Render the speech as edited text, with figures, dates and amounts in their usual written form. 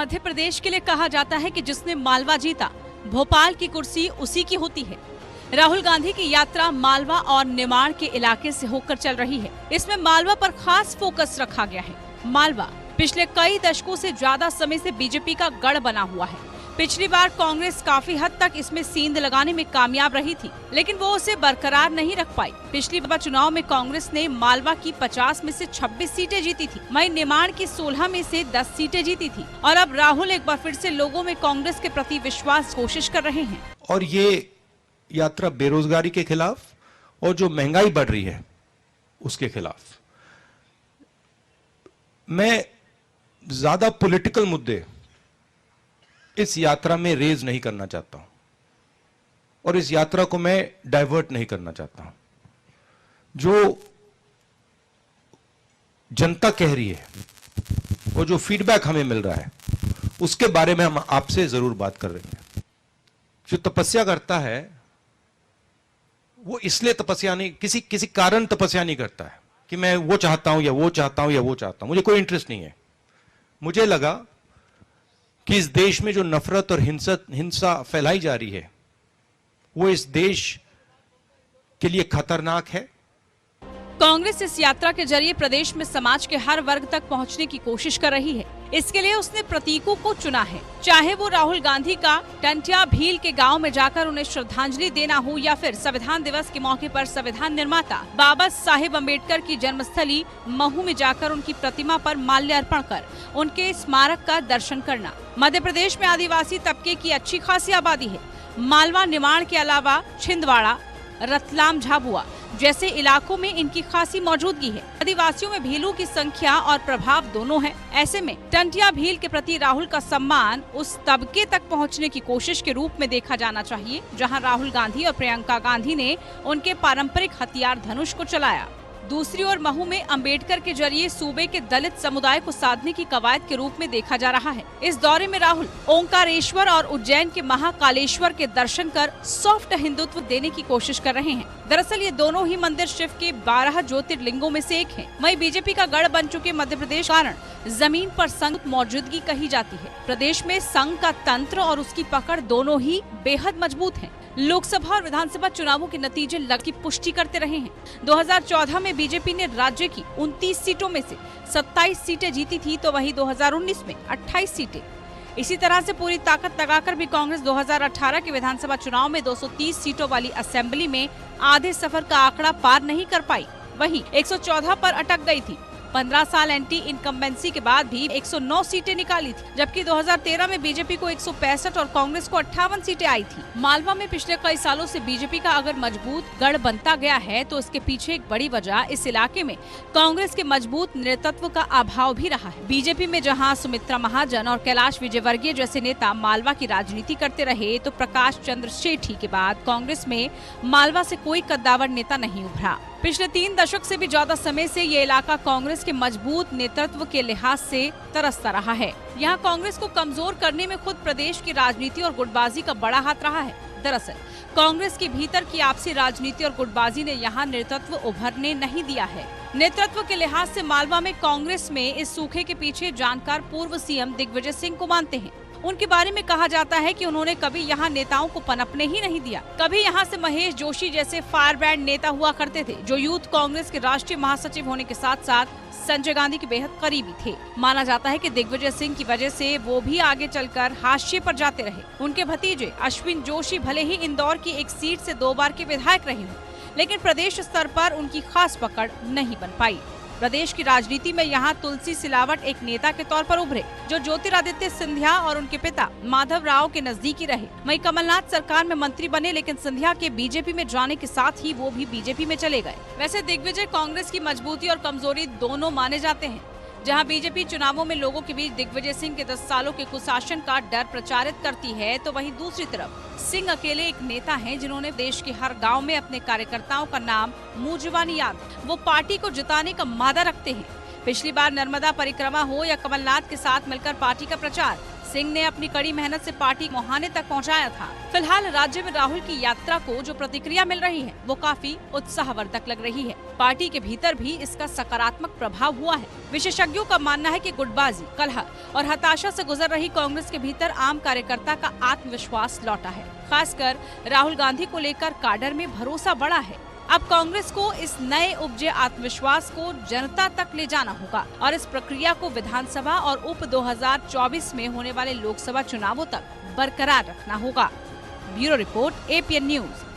मध्य प्रदेश के लिए कहा जाता है कि जिसने मालवा जीता, भोपाल की कुर्सी उसी की होती है। राहुल गांधी की यात्रा मालवा और निमाड़ के इलाके से होकर चल रही है। इसमें मालवा पर खास फोकस रखा गया है। मालवा पिछले कई दशकों से ज्यादा समय से बीजेपी का गढ़ बना हुआ है। पिछली बार कांग्रेस काफी हद तक इसमें सींध लगाने में कामयाब रही थी, लेकिन वो उसे बरकरार नहीं रख पाई। पिछली बार चुनाव में कांग्रेस ने मालवा की 50 में से 26 सीटें जीती थी, वहीं निमाड़ की 16 में से 10 सीटें जीती थी। और अब राहुल एक बार फिर से लोगों में कांग्रेस के प्रति विश्वास कोशिश कर रहे हैं। और ये यात्रा बेरोजगारी के खिलाफ और जो महंगाई बढ़ रही है उसके खिलाफ। मैं ज्यादा पॉलिटिकल मुद्दे इस यात्रा में रेज नहीं करना चाहता हूं और इस यात्रा को मैं डाइवर्ट नहीं करना चाहता हूं। जो जनता कह रही है और जो फीडबैक हमें मिल रहा है उसके बारे में हम आपसे जरूर बात कर रहे हैं। जो तपस्या करता है वो इसलिए तपस्या नहीं, किसी कारण तपस्या नहीं करता है कि मैं वो चाहता हूं या वो चाहता हूं या वो चाहता हूं। मुझे कोई इंटरेस्ट नहीं है। मुझे लगा कि इस देश में जो नफरत और हिंसा फैलाई जा रही है वो इस देश के लिए खतरनाक है। कांग्रेस इस यात्रा के जरिए प्रदेश में समाज के हर वर्ग तक पहुंचने की कोशिश कर रही है। इसके लिए उसने प्रतीकों को चुना है, चाहे वो राहुल गांधी का टंटिया भील के गांव में जाकर उन्हें श्रद्धांजलि देना हो या फिर संविधान दिवस के मौके पर संविधान निर्माता बाबा साहेब अम्बेडकर की जन्मस्थली महू में जाकर उनकी प्रतिमा पर माल्यार्पण कर उनके स्मारक का दर्शन करना। मध्य प्रदेश में आदिवासी तबके की अच्छी खासी आबादी है। मालवा निमाड़ के अलावा छिंदवाड़ा, रतलाम, झाबुआ जैसे इलाकों में इनकी खासी मौजूदगी है। आदिवासियों में भीलू की संख्या और प्रभाव दोनों है। ऐसे में टंटिया भील के प्रति राहुल का सम्मान उस तबके तक पहुंचने की कोशिश के रूप में देखा जाना चाहिए जहां राहुल गांधी और प्रियंका गांधी ने उनके पारंपरिक हथियार धनुष को चलाया। दूसरी ओर महू में अंबेडकर के जरिए सूबे के दलित समुदाय को साधने की कवायद के रूप में देखा जा रहा है। इस दौरे में राहुल ओंकारेश्वर और उज्जैन के महाकालेश्वर के दर्शन कर सॉफ्ट हिंदुत्व देने की कोशिश कर रहे हैं। दरअसल ये दोनों ही मंदिर शिव के 12 ज्योतिर्लिंगों में से एक है। वहीं बीजेपी का गढ़ बन चुके मध्य प्रदेश कारण जमीन पर संघ मौजूदगी कही जाती है। प्रदेश में संघ का तंत्र और उसकी पकड़ दोनों ही बेहद मजबूत है। लोकसभा और विधानसभा चुनावों के नतीजे की पुष्टि करते रहे हैं। 2014 में बीजेपी ने राज्य की 29 सीटों में से 27 सीटें जीती थी, तो वहीं 2019 में 28 सीटें। इसी तरह से पूरी ताकत लगाकर भी कांग्रेस 2018 के विधानसभा चुनाव में 230 सीटों वाली असेंबली में आधे सफर का आंकड़ा पार नहीं कर पाई, वहीं 114 पर अटक गई थी। 15 साल एंटी इनकम्बेंसी के बाद भी 109 सीटें निकाली थी, जबकि 2013 में बीजेपी को 165 और कांग्रेस को 58 सीटें आई थी। मालवा में पिछले कई सालों से बीजेपी का अगर मजबूत गढ़ बनता गया है तो इसके पीछे एक बड़ी वजह इस इलाके में कांग्रेस के मजबूत नेतृत्व का अभाव भी रहा है। बीजेपी में जहां सुमित्रा महाजन और कैलाश विजयवर्गीय जैसे नेता मालवा की राजनीति करते रहे, तो प्रकाश चंद्र सेठी के बाद कांग्रेस में मालवा से कोई कद्दावर नेता नहीं उभरा। पिछले 3 दशक से भी ज्यादा समय से ये इलाका कांग्रेस के मजबूत नेतृत्व के लिहाज से तरसता रहा है। यहाँ कांग्रेस को कमजोर करने में खुद प्रदेश की राजनीति और गुटबाजी का बड़ा हाथ रहा है। दरअसल कांग्रेस के भीतर की आपसी राजनीति और गुटबाजी ने यहाँ नेतृत्व उभरने नहीं दिया है। नेतृत्व के लिहाज से मालवा में कांग्रेस में इस सूखे के पीछे जानकार पूर्व सीएम दिग्विजय सिंह को मानते हैं। उनके बारे में कहा जाता है कि उन्होंने कभी यहाँ नेताओं को पनपने ही नहीं दिया। कभी यहाँ से महेश जोशी जैसे फायर ब्रांड नेता हुआ करते थे, जो यूथ कांग्रेस के राष्ट्रीय महासचिव होने के साथ साथ संजय गांधी के बेहद करीबी थे। माना जाता है कि दिग्विजय सिंह की वजह से वो भी आगे चलकर हाशिए पर जाते रहे। उनके भतीजे अश्विन जोशी भले ही इंदौर की एक सीट से 2 बार के विधायक रहे हों, लेकिन प्रदेश स्तर पर उनकी खास पकड़ नहीं बन पाई। प्रदेश की राजनीति में यहाँ तुलसी सिलावट एक नेता के तौर पर उभरे, जो ज्योतिरादित्य सिंधिया और उनके पिता माधव राव के नजदीकी रहे। वहीं कमलनाथ सरकार में मंत्री बने, लेकिन सिंधिया के बीजेपी में जाने के साथ ही वो भी बीजेपी में चले गए। वैसे दिग्विजय कांग्रेस की मजबूती और कमजोरी दोनों माने जाते हैं। जहां बीजेपी चुनावों में लोगों के बीच दिग्विजय सिंह के 10 सालों के कुशासन का डर प्रचारित करती है, तो वहीं दूसरी तरफ सिंह अकेले एक नेता हैं जिन्होंने देश के हर गांव में अपने कार्यकर्ताओं का नाम मुंह जुबानी याद है। वो पार्टी को जिताने का मादा रखते हैं। पिछली बार नर्मदा परिक्रमा हो या कमलनाथ के साथ मिलकर पार्टी का प्रचार, सिंह ने अपनी कड़ी मेहनत से पार्टी मुहाने तक पहुंचाया था। फिलहाल राज्य में राहुल की यात्रा को जो प्रतिक्रिया मिल रही है वो काफी उत्साहवर्धक लग रही है। पार्टी के भीतर भी इसका सकारात्मक प्रभाव हुआ है। विशेषज्ञों का मानना है कि गुटबाजी, कलह और हताशा से गुजर रही कांग्रेस के भीतर आम कार्यकर्ता का आत्मविश्वास लौटा है। खासकर राहुल गांधी को लेकर काडर में भरोसा बढ़ा है। अब कांग्रेस को इस नए उपजे आत्मविश्वास को जनता तक ले जाना होगा और इस प्रक्रिया को विधानसभा और उप 2024 में होने वाले लोकसभा चुनावों तक बरकरार रखना होगा। Bureau report, APN news.